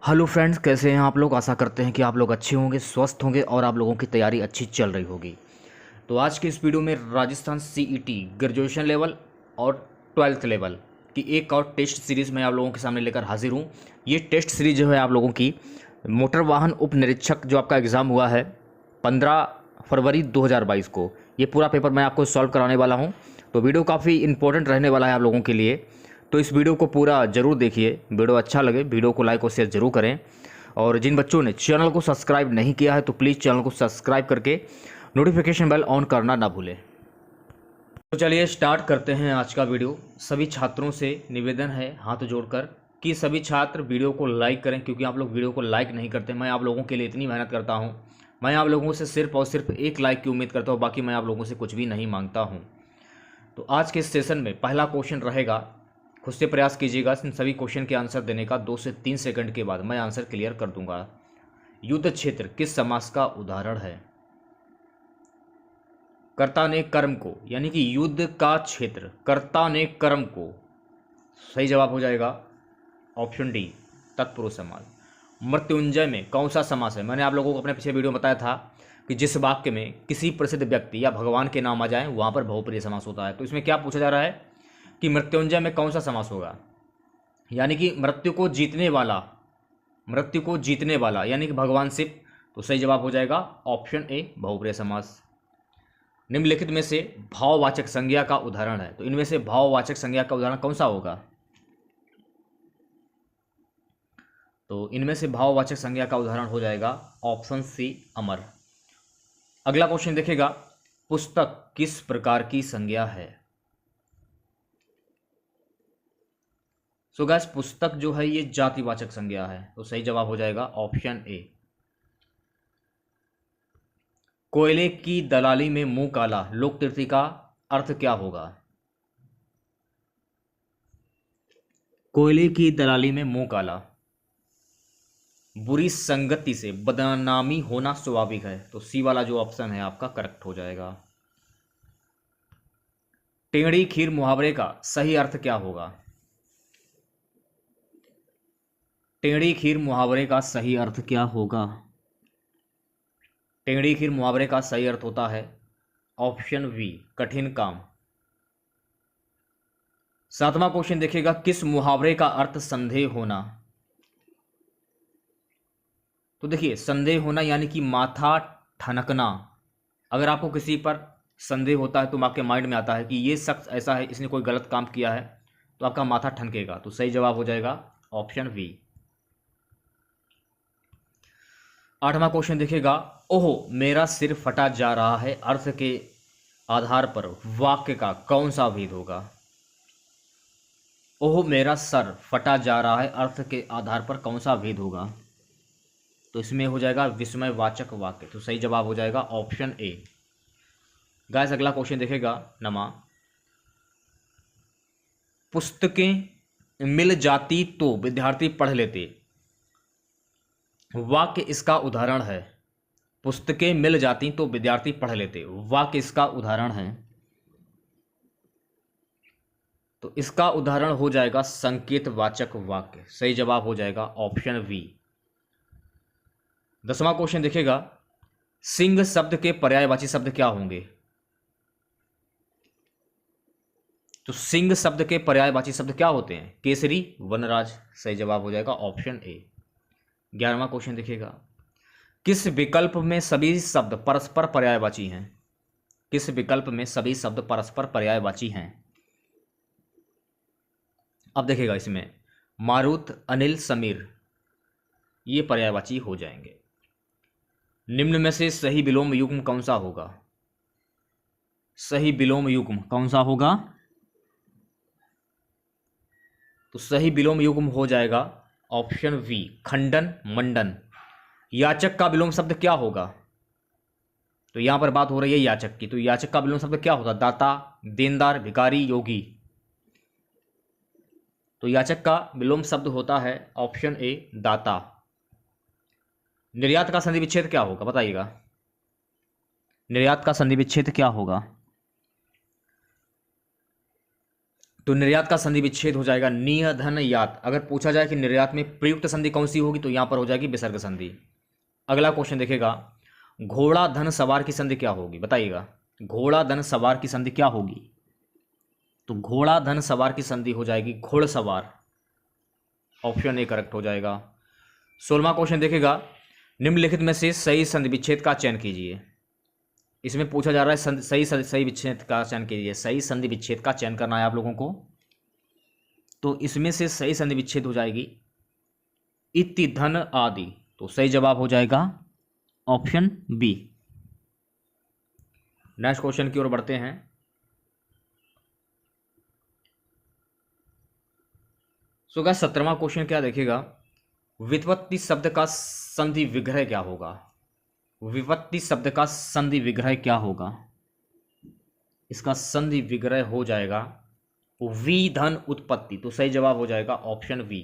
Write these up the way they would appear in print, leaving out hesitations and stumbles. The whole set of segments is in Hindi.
हेलो फ्रेंड्स, कैसे हैं आप लोग। आशा करते हैं कि आप लोग अच्छे होंगे, स्वस्थ होंगे और आप लोगों की तैयारी अच्छी चल रही होगी। तो आज के इस वीडियो में राजस्थान सीईटी ग्रेजुएशन लेवल और ट्वेल्थ लेवल की एक और टेस्ट सीरीज़ मैं आप लोगों के सामने लेकर हाजिर हूँ। ये टेस्ट सीरीज जो है आप लोगों की मोटर वाहन उप निरीक्षक जो आपका एग्ज़ाम हुआ है 15 फरवरी 2022 को, ये पूरा पेपर मैं आपको सॉल्व कराने वाला हूँ। तो वीडियो काफ़ी इंपॉर्टेंट रहने वाला है आप लोगों के लिए, तो इस वीडियो को पूरा ज़रूर देखिए। वीडियो अच्छा लगे वीडियो को लाइक और शेयर ज़रूर करें, और जिन बच्चों ने चैनल को सब्सक्राइब नहीं किया है तो प्लीज़ चैनल को सब्सक्राइब करके नोटिफिकेशन बेल ऑन करना ना भूलें। तो चलिए स्टार्ट करते हैं आज का वीडियो। सभी छात्रों से निवेदन है हाथ जोड़कर कि सभी छात्र वीडियो को लाइक करें, क्योंकि आप लोग वीडियो को लाइक नहीं करते। मैं आप लोगों के लिए इतनी मेहनत करता हूँ, मैं आप लोगों से सिर्फ और सिर्फ एक लाइक की उम्मीद करता हूँ, बाकी मैं आप लोगों से कुछ भी नहीं मांगता हूँ। तो आज के इस सेशन में पहला क्वेश्चन रहेगा, खुद से प्रयास कीजिएगा इन सभी क्वेश्चन के आंसर देने का। 2 से 3 सेकंड के बाद मैं आंसर क्लियर कर दूंगा। युद्ध क्षेत्र किस समास का उदाहरण है? कर्ता ने कर्म को, यानी कि युद्ध का क्षेत्र कर्ता ने कर्म को, सही जवाब हो जाएगा ऑप्शन डी तत्पुरुष समास। मृत्युंजय में कौन सा समास है? मैंने आप लोगों को अपने पिछले वीडियो में बताया था कि जिस वाक्य में किसी प्रसिद्ध व्यक्ति या भगवान के नाम आ जाए वहां पर बहुप्रिय समास होता है। तो इसमें क्या पूछा जा रहा है कि मृत्युंजय में कौन सा समास होगा, यानी कि मृत्यु को जीतने वाला यानी कि भगवान शिव। तो सही जवाब हो जाएगा ऑप्शन ए बहुप्रिय समास। निम्नलिखित में से भाववाचक संज्ञा का उदाहरण है, तो इनमें से भाववाचक संज्ञा का उदाहरण कौन सा होगा? तो इनमें से भाववाचक संज्ञा का उदाहरण हो जाएगा ऑप्शन सी अमर। अगला क्वेश्चन देखिएगा, पुस्तक किस प्रकार की संज्ञा है? सो गाइस, पुस्तक जो है ये जातिवाचक संज्ञा है, तो सही जवाब हो जाएगा ऑप्शन ए। कोयले की दलाली में मुंह काला लोकतीर्थी का अर्थ क्या होगा? कोयले की दलाली में मुंह काला, बुरी संगति से बदनामी होना स्वाभाविक है, तो सी वाला जो ऑप्शन है आपका करेक्ट हो जाएगा। टेढ़ी खीर मुहावरे का सही अर्थ क्या होगा? टेढ़ी खीर मुहावरे का सही अर्थ क्या होगा? टेढ़ी खीर मुहावरे का सही अर्थ होता है ऑप्शन बी कठिन काम। 7वां क्वेश्चन देखिएगा, किस मुहावरे का अर्थ संदेह होना? तो देखिए, संदेह होना यानी कि माथा ठनकना। अगर आपको किसी पर संदेह होता है तो आपके माइंड में आता है कि ये शख्स ऐसा है, इसने कोई गलत काम किया है, तो आपका माथा ठनकेगा। तो सही जवाब हो जाएगा ऑप्शन बी। 8वां क्वेश्चन देखिएगा, ओहो मेरा सिर फटा जा रहा है अर्थ के आधार पर वाक्य का कौन सा भेद होगा? ओह मेरा सर फटा जा रहा है अर्थ के आधार पर कौन सा भेद होगा? तो इसमें हो जाएगा विस्मयवाचक वाक्य, तो सही जवाब हो जाएगा ऑप्शन ए। गाइस अगला क्वेश्चन देखेगा नमा, पुस्तकें मिल जाती तो विद्यार्थी पढ़ लेते, वाक्य इसका उदाहरण है। पुस्तकें मिल जाती तो विद्यार्थी पढ़ लेते, वाक्य इसका उदाहरण है। तो इसका उदाहरण हो जाएगा संकेतवाचक वाक्य, सही जवाब हो जाएगा ऑप्शन बी। 10वां क्वेश्चन देखिएगा, सिंह शब्द के पर्यायवाची शब्द क्या होंगे? तो सिंह शब्द के पर्यायवाची शब्द क्या होते हैं? केसरी, वनराज, सही जवाब हो जाएगा ऑप्शन ए। 11वां क्वेश्चन देखिएगा, किस विकल्प में सभी शब्द परस्पर पर्यायवाची हैं? किस विकल्प में सभी शब्द परस्पर पर्यायवाची हैं? अब देखिएगा, इसमें मारुत, अनिल, समीर ये पर्यायवाची हो जाएंगे। निम्न में से सही विलोम युग्म कौन सा होगा? सही विलोम युग्म कौन सा होगा? तो सही विलोम युग्म हो जाएगा ऑप्शन वी खंडन, मंडन। याचक का विलोम शब्द क्या होगा? तो यहां पर बात हो रही है याचक की, तो याचक का विलोम शब्द क्या होगा? दाता, देनदार, भिखारी, योगी। तो याचक का विलोम शब्द होता है ऑप्शन ए दाता। निर्यात का संधि विच्छेद क्या होगा बताइएगा? निर्यात का संधि विच्छेद क्या होगा? तो निर्यात का संधि विच्छेद हो जाएगा निधनयात। अगर पूछा जाए कि निर्यात में प्रयुक्त संधि कौन सी होगी तो यहां पर हो जाएगी विसर्ग संधि। अगला क्वेश्चन देखेगा, घोड़ा धन सवार की संधि क्या होगी, बताइएगा। घोड़ा धन सवार की संधि क्या होगी, तो घोड़ा धन सवार की संधि हो जाएगी घोड़सवार। ऑप्शन ए करेक्ट हो जाएगा। 16वां क्वेश्चन देखेगा, निम्नलिखित में से सही संधि विच्छेद का चयन कीजिए। इसमें पूछा जा रहा है सही विच्छेद का चयन कीजिए। सही संधि विच्छेद का चयन करना है आप लोगों को। तो इसमें से सही संधि विच्छेद हो जाएगी इति धन आदि। तो सही जवाब हो जाएगा ऑप्शन बी। नेक्स्ट क्वेश्चन की ओर बढ़ते हैं। सो गाइस 17वां क्वेश्चन क्या देखेगा, व्युत्पत्ति शब्द का संधि विग्रह क्या होगा। विपत्ति शब्द का संधि विग्रह क्या होगा, इसका संधि विग्रह हो जाएगा वी धन उत्पत्ति। तो सही जवाब हो जाएगा ऑप्शन वी।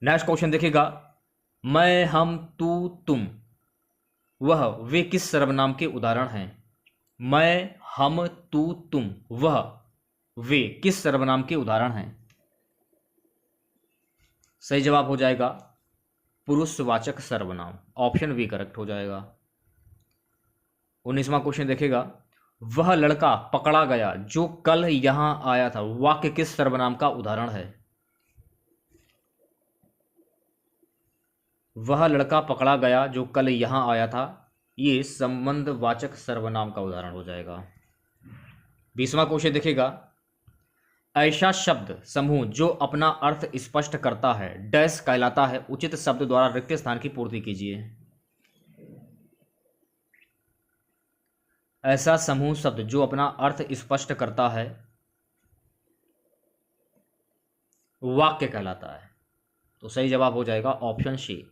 नेक्स्ट क्वेश्चन देखेगा, मैं हम तू तुम वह वे किस सर्वनाम के उदाहरण हैं। मैं हम तू तुम वह वे किस सर्वनाम के उदाहरण हैं। सही जवाब हो जाएगा पुरुषवाचक सर्वनाम। ऑप्शन वी करेक्ट हो जाएगा। 19वां क्वेश्चन देखेगा, वह लड़का पकड़ा गया जो कल यहां आया था, वाक्य किस सर्वनाम का उदाहरण है। वह लड़का पकड़ा गया जो कल यहां आया था, ये संबंधवाचक सर्वनाम का उदाहरण हो जाएगा। 20वां क्वेश्चन देखेगा, ऐसा शब्द समूह जो अपना अर्थ स्पष्ट करता है डैश कहलाता है, उचित शब्द द्वारा रिक्त स्थान की पूर्ति कीजिए। ऐसा समूह शब्द जो अपना अर्थ स्पष्ट करता है वाक्य कहलाता है। तो सही जवाब हो जाएगा ऑप्शन सी।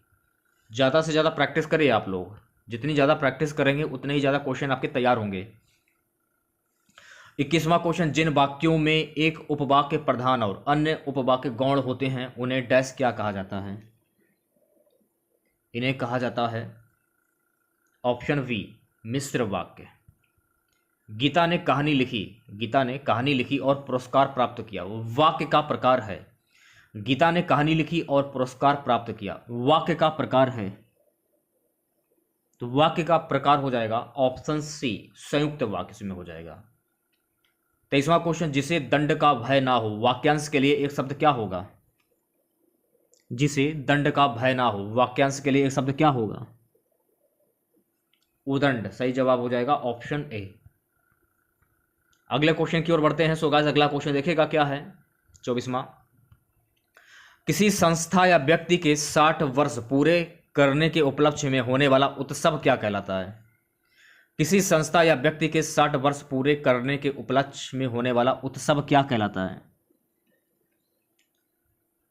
ज़्यादा से ज़्यादा प्रैक्टिस करिए आप लोग। जितनी ज़्यादा प्रैक्टिस करेंगे उतने ही ज़्यादा क्वेश्चन आपके तैयार होंगे। 21वां क्वेश्चन, जिन वाक्यों में एक उपवाक्य प्रधान और अन्य उपवाक्य गौण होते हैं उन्हें डैश क्या कहा जाता है। इन्हें कहा जाता है ऑप्शन वी मिश्र वाक्य। गीता ने कहानी लिखी, गीता ने कहानी लिखी और पुरस्कार प्राप्त किया, वाक्य का प्रकार है। गीता ने कहानी लिखी और पुरस्कार प्राप्त किया, वाक्य का प्रकार है। तो वाक्य का प्रकार हो जाएगा ऑप्शन सी संयुक्त वाक्य, इसमें हो जाएगा। 23वां क्वेश्चन, जिसे दंड का भय ना हो, वाक्यांश के लिए एक शब्द क्या होगा। जिसे दंड का भय ना हो, वाक्यांश के लिए एक शब्द क्या होगा। उदंड। सही जवाब हो जाएगा ऑप्शन ए। अगले क्वेश्चन की ओर बढ़ते हैं। सो गाइस अगला क्वेश्चन देखेगा क्या है, 24वां, किसी संस्था या व्यक्ति के 60 वर्ष पूरे करने के उपलक्ष्य में होने वाला उत्सव क्या कहलाता है। किसी संस्था या व्यक्ति के 60 वर्ष पूरे करने के उपलक्ष्य में होने वाला उत्सव क्या कहलाता है।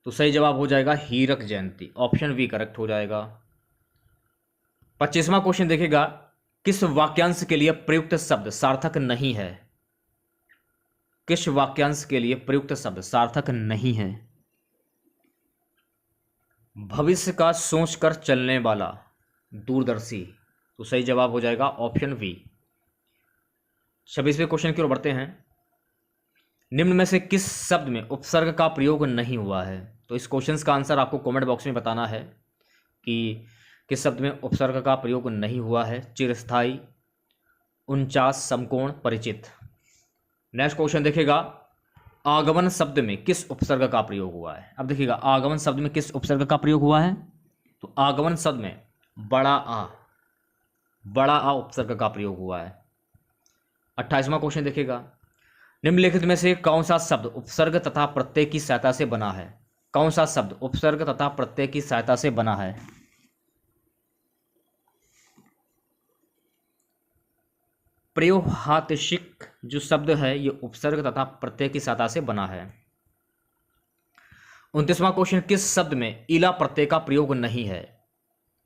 तो सही जवाब हो जाएगा हीरक जयंती। ऑप्शन वी करेक्ट हो जाएगा। 25वां क्वेश्चन देखेगा, किस वाक्यांश के लिए प्रयुक्त शब्द सार्थक नहीं है। किस वाक्यांश के लिए प्रयुक्त शब्द सार्थक नहीं है। भविष्य का सोचकर चलने वाला, दूरदर्शी। तो सही जवाब हो जाएगा ऑप्शन वी। 26वें क्वेश्चन की ओर बढ़ते हैं। निम्न में से किस शब्द में उपसर्ग का प्रयोग नहीं हुआ है। तो इस क्वेश्चन का आंसर आपको कमेंट बॉक्स में बताना है कि किस शब्द में उपसर्ग का प्रयोग नहीं हुआ है। चिरस्थाई, 49, समकोण, परिचित। नेक्स्ट क्वेश्चन देखेगा, आगमन शब्द में किस उपसर्ग का प्रयोग हुआ है। अब देखिएगा आगमन शब्द में किस उपसर्ग का प्रयोग हुआ है। तो आगमन शब्द में बड़ा आ उपसर्ग का प्रयोग हुआ है। 28वां क्वेश्चन देखेगा, निम्नलिखित में से कौन सा शब्द उपसर्ग तथा प्रत्यय की सहायता से बना है। कौन सा शब्द उपसर्ग तथा प्रत्यय की सहायता से बना है। प्रयोहातिशिक जो शब्द है ये उपसर्ग तथा प्रत्यय की सहायता से बना है। 29वां क्वेश्चन, किस शब्द में ईला प्रत्यय का प्रयोग नहीं है।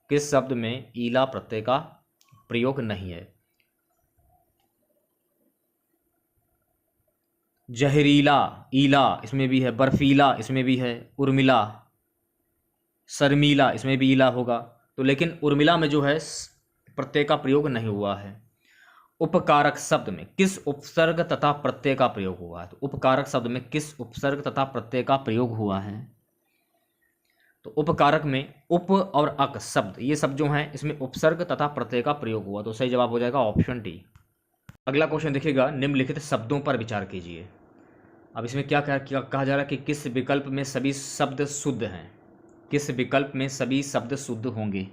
किस शब्द में ईला प्रत्यय का प्रयोग नहीं है। जहरीला, ईला इसमें भी है, बर्फीला इसमें भी है, उर्मिला, शर्मीला इसमें भी ईला होगा। तो लेकिन उर्मिला में जो है प्रत्यय का प्रयोग नहीं हुआ है। उपकारक शब्द में किस उपसर्ग तथा प्रत्यय का प्रयोग हुआ है? तो उपकारक शब्द में किस उपसर्ग तथा प्रत्यय का प्रयोग हुआ है? तो उपकारक में उप और अक शब्द, ये सब जो हैं इसमें उपसर्ग तथा प्रत्यय का प्रयोग हुआ। तो सही जवाब हो जाएगा ऑप्शन डी। अगला क्वेश्चन देखिएगा, निम्नलिखित शब्दों पर विचार कीजिए। अब इसमें क्या कहा जा रहा है कि किस विकल्प में सभी शब्द शुद्ध हैं? किस विकल्प में सभी शब्द शुद्ध होंगे?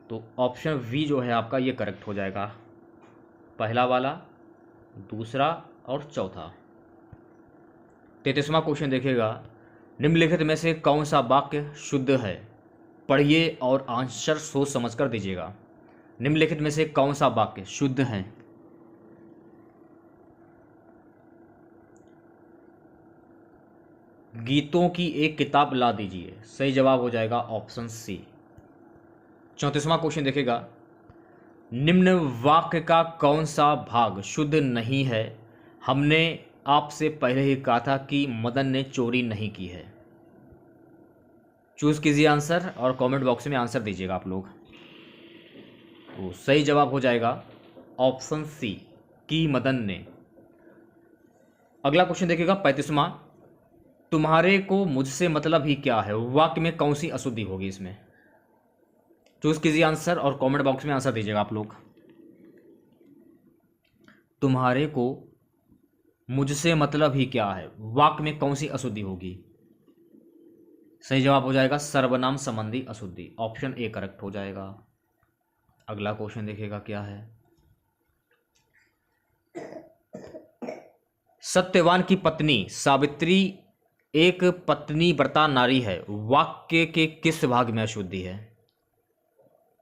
तो ऑप्शन वी जो है आपका ये करेक्ट हो जाएगा, पहला वाला, दूसरा और चौथा। 33वां क्वेश्चन देखिएगा, निम्नलिखित में से कौन सा वाक्य शुद्ध है? पढ़िए और आंसर सोच समझकर दीजिएगा। निम्नलिखित में से कौन सा वाक्य शुद्ध है? गीतों की एक किताब ला दीजिए। सही जवाब हो जाएगा ऑप्शन सी। 34वां क्वेश्चन देखिएगा, निम्न वाक्य का कौन सा भाग शुद्ध नहीं है? हमने आपसे पहले ही कहा था कि मदन ने चोरी नहीं की है। चूज कीजिए आंसर और कमेंट बॉक्स में आंसर दीजिएगा आप लोग। तो सही जवाब हो जाएगा ऑप्शन सी कि मदन ने। अगला क्वेश्चन देखिएगा 35वां, तुम्हारे को मुझसे मतलब ही क्या है? वाक्य में कौन सी अशुद्धि होगी इसमें? चूज कीजिए आंसर और कमेंट बॉक्स में आंसर दीजिएगा आप लोग। तुम्हारे को मुझसे मतलब ही क्या है, वाक्य में कौन सी अशुद्धि होगी? सही जवाब हो जाएगा सर्वनाम संबंधी अशुद्धि, ऑप्शन ए करेक्ट हो जाएगा। अगला क्वेश्चन देखिएगा क्या है, सत्यवान की पत्नी सावित्री एक पत्नी व्रता नारी है, वाक्य के किस भाग में अशुद्धि है?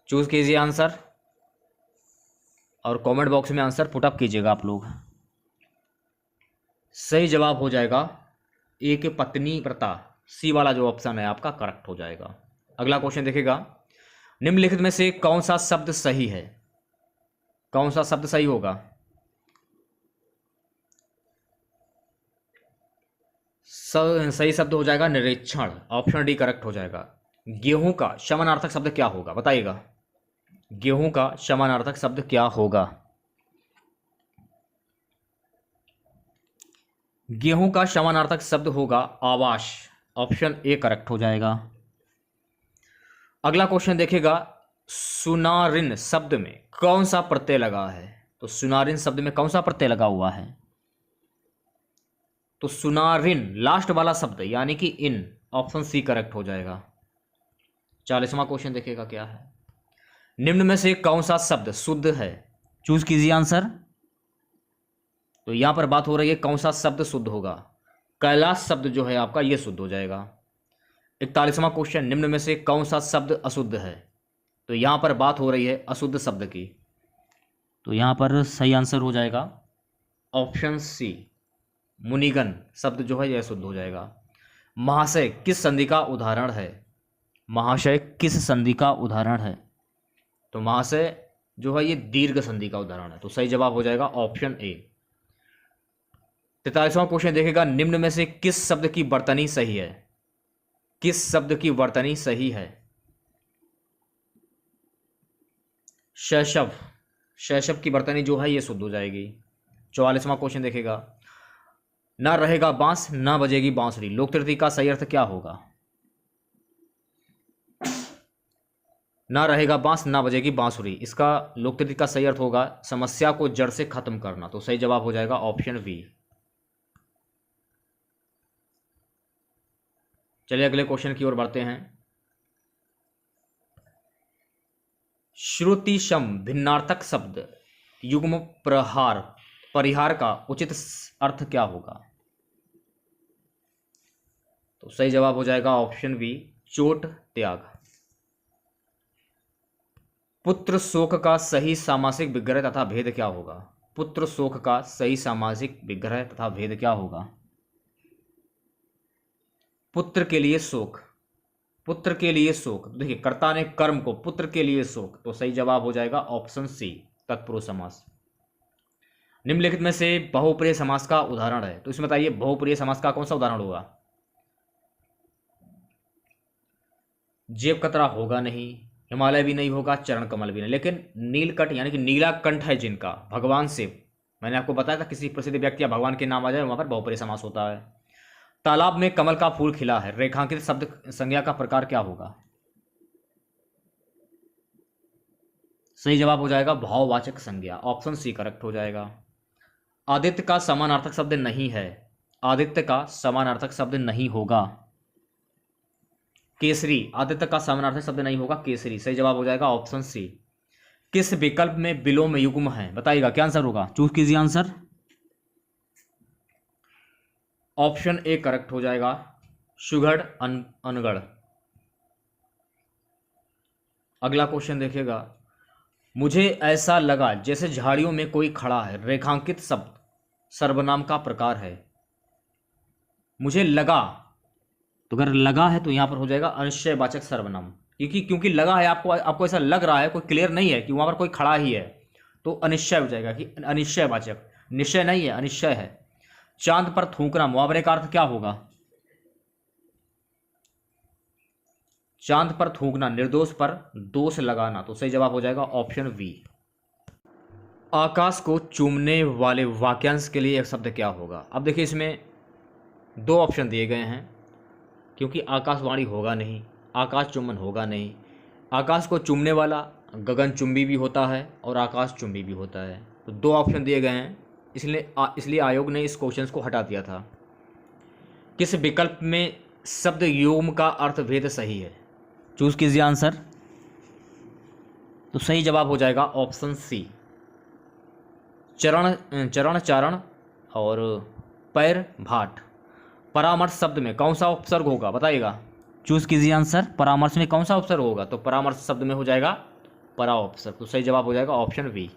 चूज कीजिए आंसर और कमेंट बॉक्स में आंसर पुटअप कीजिएगा आप लोग। सही जवाब हो जाएगा एक पत्नी व्रता, सी वाला जो ऑप्शन है आपका करेक्ट हो जाएगा। अगला क्वेश्चन देखिएगा, निम्नलिखित में से कौन सा शब्द सही है? कौन सा शब्द सही होगा? सही शब्द हो जाएगा निरीक्षण, ऑप्शन डी करेक्ट हो जाएगा। गेहूं का समानार्थक शब्द क्या होगा बताइएगा? गेहूं का समानार्थक शब्द क्या होगा? गेहूं का समानार्थक शब्द होगा आवास, ऑप्शन ए करेक्ट हो जाएगा। अगला क्वेश्चन देखिएगा, सुनारिन शब्द में कौन सा प्रत्यय लगा है? तो सुनारिन शब्द में कौन सा प्रत्यय लगा हुआ है? तो सुनारिन लास्ट वाला शब्द यानी कि इन, ऑप्शन सी करेक्ट हो जाएगा। 40वां क्वेश्चन देखिएगा क्या है, निम्न में से कौन सा शब्द शुद्ध है? चूज कीजिए आंसर। तो यहां पर बात हो रही है कौन सा शब्द शुद्ध होगा? कैलाश शब्द जो है आपका ये शुद्ध हो जाएगा। 41वां क्वेश्चन, निम्न में से कौन सा शब्द अशुद्ध है? तो यहां पर बात हो रही है अशुद्ध शब्द की, तो यहां पर सही आंसर हो जाएगा ऑप्शन सी, मुनिगन शब्द जो है यह शुद्ध हो जाएगा। महाशय किस संधि का उदाहरण है? महाशय किस संधि का उदाहरण है? तो महाशय जो है ये दीर्घ संधि का उदाहरण है, तो सही जवाब हो जाएगा ऑप्शन ए। 43वां क्वेश्चन देखेगा, निम्न में से किस शब्द की वर्तनी सही है? किस शब्द की वर्तनी सही है? शैशव, शैशव की वर्तनी जो है ये शुद्ध हो जाएगी। 44वां क्वेश्चन देखेगा, ना रहेगा बांस ना बजेगी बांसुरी, लोक तृतीय का सही अर्थ क्या होगा? ना रहेगा बांस ना बजेगी बांसुरी, इसका लोक तृतीय का सही अर्थ होगा समस्या को जड़ से खत्म करना, तो सही जवाब हो जाएगा ऑप्शन बी। चलिए अगले क्वेश्चन की ओर बढ़ते हैं। श्रुतिशम भिन्नार्थक शब्द युग्म प्रहार परिहार का उचित अर्थ क्या होगा? तो सही जवाब हो जाएगा ऑप्शन बी, चोट त्याग। पुत्र शोक का सही सामासिक विग्रह तथा भेद क्या होगा? पुत्र शोक का सही सामासिक विग्रह तथा भेद क्या होगा? पुत्र के लिए शोक, पुत्र के लिए शोक, देखिए कर्ता ने कर्म को पुत्र के लिए शोक, तो सही जवाब हो जाएगा ऑप्शन सी, तत्पुरुष समास। निम्नलिखित में से बहुप्रिय समास का उदाहरण है, तो इसमें बताइए बहुप्रिय समास का कौन सा उदाहरण होगा? जेब कतरा होगा नहीं, हिमालय भी नहीं होगा, चरण कमल भी नहीं, लेकिन नीलकंठ यानी कि नीला कंठ है जिनका, भगवान शिव, मैंने आपको बताया था किसी प्रसिद्ध व्यक्ति या भगवान के नाम आ जाए वहां पर बहुपरी समास होता है। तालाब में कमल का फूल खिला है, रेखांकित शब्द संज्ञा का प्रकार क्या होगा? सही जवाब हो जाएगा भाववाचक संज्ञा, ऑप्शन सी करेक्ट हो जाएगा। आदित्य का समानार्थक शब्द नहीं है, आदित्य का समानार्थक शब्द नहीं होगा केसरी, आदित्य का समानार्थक शब्द नहीं होगा केसरी, सही जवाब हो जाएगा ऑप्शन सी। किस विकल्प में विलोम युग्म है, बताइएगा क्या आंसर होगा, चूज कीजिए आंसर। ऑप्शन ए करेक्ट हो जाएगा, सुगढ़ अनगढ़। अगला क्वेश्चन देखिएगा, मुझे ऐसा लगा जैसे झाड़ियों में कोई खड़ा है, रेखांकित शब्द सर्वनाम का प्रकार है। मुझे लगा, तो अगर लगा है तो यहां पर हो जाएगा अनिश्चयवाचक सर्वनाम, क्योंकि लगा है, आपको ऐसा लग रहा है, कोई क्लियर नहीं है कि वहां पर कोई खड़ा ही है, तो अनिश्चय हो जाएगा कि अनिश्चयवाचक, निश्चय नहीं है अनिश्चय है। चांद पर थूकना, मुहावरे का अर्थ क्या होगा? चांद पर थूकना, निर्दोष पर दोष लगाना, तो सही जवाब हो जाएगा ऑप्शन बी। आकाश को चूमने वाले वाक्यांश के लिए एक शब्द क्या होगा? अब देखिए इसमें दो ऑप्शन दिए गए हैं, क्योंकि आकाशवाणी होगा नहीं, आकाश चुंबन होगा नहीं। आकाश को चूमने वाला गगनचुंबी भी होता है और आकाश चुंबी भी होता है, तो दो ऑप्शन दिए गए हैं, इसलिए आयोग ने इस क्वेश्चन को हटा दिया था। किस विकल्प में शब्द योम का अर्थभेद सही है, चूज कीजिए आंसर। तो सही जवाब हो जाएगा ऑप्शन सी, चरण चारण और पैर भाट। परामर्श शब्द में कौन सा उपसर्ग होगा, बताइएगा, चूज कीजिए आंसर। परामर्श में कौन सा उपसर्ग होगा? तो परामर्श शब्द में हो जाएगा परा उपसर्ग, तो सही जवाब हो जाएगा ऑप्शन बी।